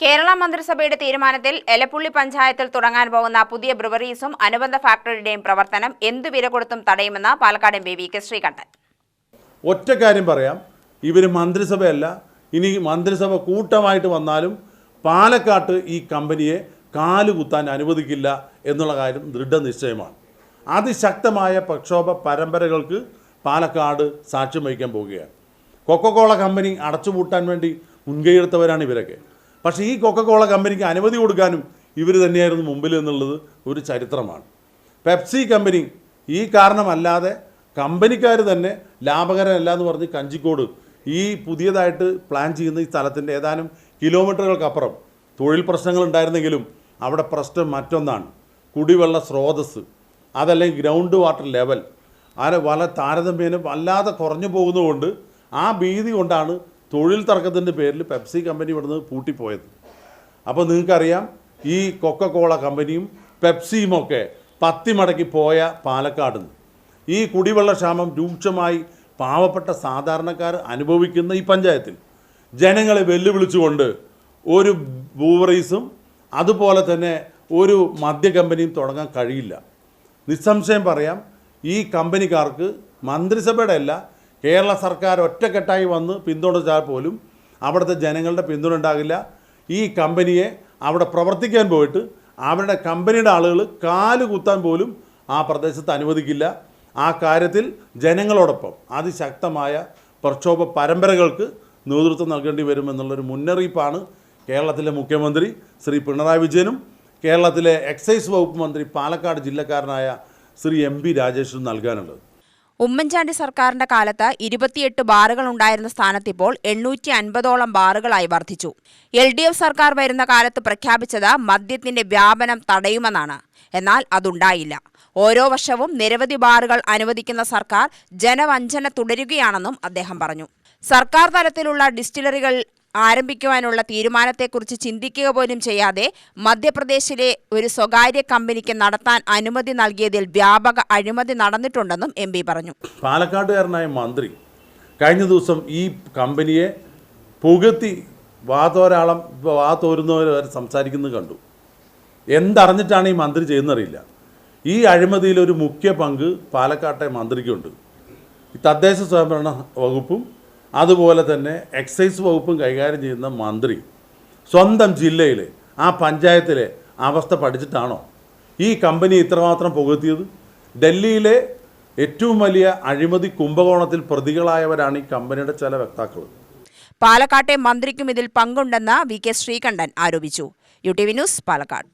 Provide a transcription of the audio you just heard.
കേരള മന്ത്രിസഭയുടെ തീരുമാനത്തിൽ എലപ്പുള്ളി പഞ്ചായത്തിൽ തുടങ്ങാൻ പോകുന്ന പുതിയ ബ്രുവറീസും അനുബന്ധ ഫാക്ടറിയുടെയും പ്രവർത്തനം എന്തു വില കൊടുത്തും തടയുമെന്ന് പാലക്കാട് എം.പി. വി.കെ. ശ്രീകണ്ഠൻ. ഒറ്റ കാര്യം പറയാം, ഇവർ മന്ത്രിസഭയല്ല, ഇനി മന്ത്രിസഭ കൂട്ടമായിട്ട് വന്നാലും പാലക്കാട്ട് ഈ കമ്പനിയെ കാലുകുത്താൻ അനുവദിക്കില്ല എന്നുള്ള കാര്യം ദൃഢനിശ്ചയമാണ്. അതിശക്തമായ പ്രക്ഷോഭ പരമ്പരകൾക്ക് പാലക്കാട് സാക്ഷ്യം വഹിക്കാൻ പോവുകയാണ്. കൊക്കക്കോള കമ്പനി അടച്ചുപൂട്ടാൻ വേണ്ടി മുൻകൈയെടുത്തവരാണ് ഇവരൊക്കെ. പക്ഷേ ഈ കൊക്കക്കോള കമ്പനിക്ക് അനുമതി കൊടുക്കാനും ഇവർ തന്നെയായിരുന്നു മുമ്പിൽ എന്നുള്ളത് ഒരു ചരിത്രമാണ്. പെപ്സി കമ്പനി ഈ കാരണമല്ലാതെ കമ്പനിക്കാർ തന്നെ ലാഭകരമല്ല എന്ന് പറഞ്ഞ് കഞ്ചിക്കോട് ഈ പുതിയതായിട്ട് പ്ലാൻ ചെയ്യുന്ന ഈ സ്ഥലത്തിൻ്റെ ഏതാനും കിലോമീറ്ററുകൾക്കപ്പുറം തൊഴിൽ പ്രശ്നങ്ങളുണ്ടായിരുന്നെങ്കിലും അവിടെ പ്രശ്നം മറ്റൊന്നാണ്. കുടിവെള്ള സ്രോതസ്സ്, അതല്ലെങ്കിൽ ഗ്രൗണ്ട് വാട്ടർ ലെവൽ വളരെ താരതമ്യേന വല്ലാതെ കുറഞ്ഞു പോകുന്നതുകൊണ്ട് ആ ഭീതി കൊണ്ടാണ് തൊഴിൽ തർക്കത്തിൻ്റെ പേരിൽ പെപ്സി കമ്പനി ഇവിടുന്ന് പൂട്ടിപ്പോയത്. അപ്പോൾ നിങ്ങൾക്കറിയാം, ഈ കൊക്കക്കോള കമ്പനിയും പെപ്സിയുമൊക്കെ പത്തിമടക്കി പോയ പാലക്കാട് നിന്ന് ഈ കുടിവെള്ളക്ഷാമം രൂക്ഷമായി പാവപ്പെട്ട സാധാരണക്കാർ അനുഭവിക്കുന്ന ഈ പഞ്ചായത്തിൽ ജനങ്ങളെ വെല്ലുവിളിച്ചുകൊണ്ട് ഒരു ബ്രൂവറീസും അതുപോലെ തന്നെ ഒരു മദ്യ കമ്പനിയും തുടങ്ങാൻ കഴിയില്ല. നിസ്സംശയം പറയാം, ഈ കമ്പനിക്കാർക്ക് മന്ത്രിസഭയുടെ അല്ല, കേരള സർക്കാർ ഒറ്റക്കെട്ടായി വന്ന് പിന്തുണച്ചാൽ പോലും അവിടുത്തെ ജനങ്ങളുടെ പിന്തുണ ഉണ്ടാകില്ല. ഈ കമ്പനിയെ അവിടെ പ്രവർത്തിക്കാൻ പോയിട്ട് അവരുടെ കമ്പനിയുടെ ആളുകൾ കാല് കുത്താൻ പോലും ആ പ്രദേശത്ത് അനുവദിക്കില്ല. ആ കാര്യത്തിൽ ജനങ്ങളോടൊപ്പം അതിശക്തമായ പ്രക്ഷോഭ പരമ്പരകൾക്ക് നേതൃത്വം നൽകേണ്ടി വരുമെന്നുള്ളൊരു മുന്നറിയിപ്പാണ് കേരളത്തിലെ മുഖ്യമന്ത്രി ശ്രീ പിണറായി വിജയനും കേരളത്തിലെ എക്സൈസ് വകുപ്പ് മന്ത്രി പാലക്കാട് ജില്ലക്കാരനായ ശ്രീ എം.പി. രാജേഷിനും നൽകാനുള്ളത്. ഉമ്മൻചാണ്ടി സർക്കാരിന്റെ കാലത്ത് 28 ബാറുകൾ ഉണ്ടായിരുന്ന സ്ഥാനത്തിപ്പോൾ 850ഓളം ബാറുകളായി വർദ്ധിച്ചു. LDF സർക്കാർ വരുന്ന കാലത്ത് പ്രഖ്യാപിച്ചത് മദ്യത്തിന്റെ വ്യാപനം തടയുമെന്നാണ്. എന്നാൽ അതുണ്ടായില്ല. ഓരോ വർഷവും നിരവധി ബാറുകൾ അനുവദിക്കുന്ന സർക്കാർ ജനവഞ്ചന തുടരുകയാണെന്നും അദ്ദേഹം പറഞ്ഞു. സർക്കാർ തലത്തിലുള്ള ഡിസ്റ്റിലറികൾ ആരംഭിക്കുവാനുള്ള തീരുമാനത്തെക്കുറിച്ച് ചിന്തിക്കുക പോലും ചെയ്യാതെ മധ്യപ്രദേശിലെ ഒരു സ്വകാര്യ കമ്പനിക്ക് നടത്താൻ അനുമതി നൽകിയതിൽ വ്യാപക അഴിമതി നടന്നിട്ടുണ്ടെന്നും എം.പി. പറഞ്ഞു. പാലക്കാട്ടുകാരനായ മന്ത്രി കഴിഞ്ഞ ദിവസം ഈ കമ്പനിയെ പുകഴ്ത്തി വാതോരുന്നവർ വരെ സംസാരിക്കുന്നത് കണ്ടു. എന്തറിഞ്ഞിട്ടാണ് ഈ മന്ത്രി ചെയ്യുന്നറിയില്ല. ഈ അഴിമതിയിൽ ഒരു മുഖ്യ പങ്ക് പാലക്കാട്ടെ മന്ത്രിക്കുണ്ട്. തദ്ദേശ സ്വയംഭരണ വകുപ്പും അതുപോലെ തന്നെ എക്സൈസ് വകുപ്പും കൈകാര്യം ചെയ്യുന്ന മന്ത്രി സ്വന്തം ജില്ലയിലെ ആ പഞ്ചായത്തിലെ അവസ്ഥ പഠിച്ചിട്ടാണോ ഈ കമ്പനി ഇത്രമാത്രം പുകഴ്ത്തിയത്? ഡൽഹിയിലെ ഏറ്റവും വലിയ അഴിമതി കുംഭകോണത്തിൽ പ്രതികളായവരാണ് ഈ കമ്പനിയുടെ ചില വക്താക്കൾ. പാലക്കാട്ടെ മന്ത്രിക്കും ഇതിൽ പങ്കുണ്ടെന്ന് വി.കെ. ശ്രീകണ്ഠൻ ആരോപിച്ചു. UTV news, Palakkad.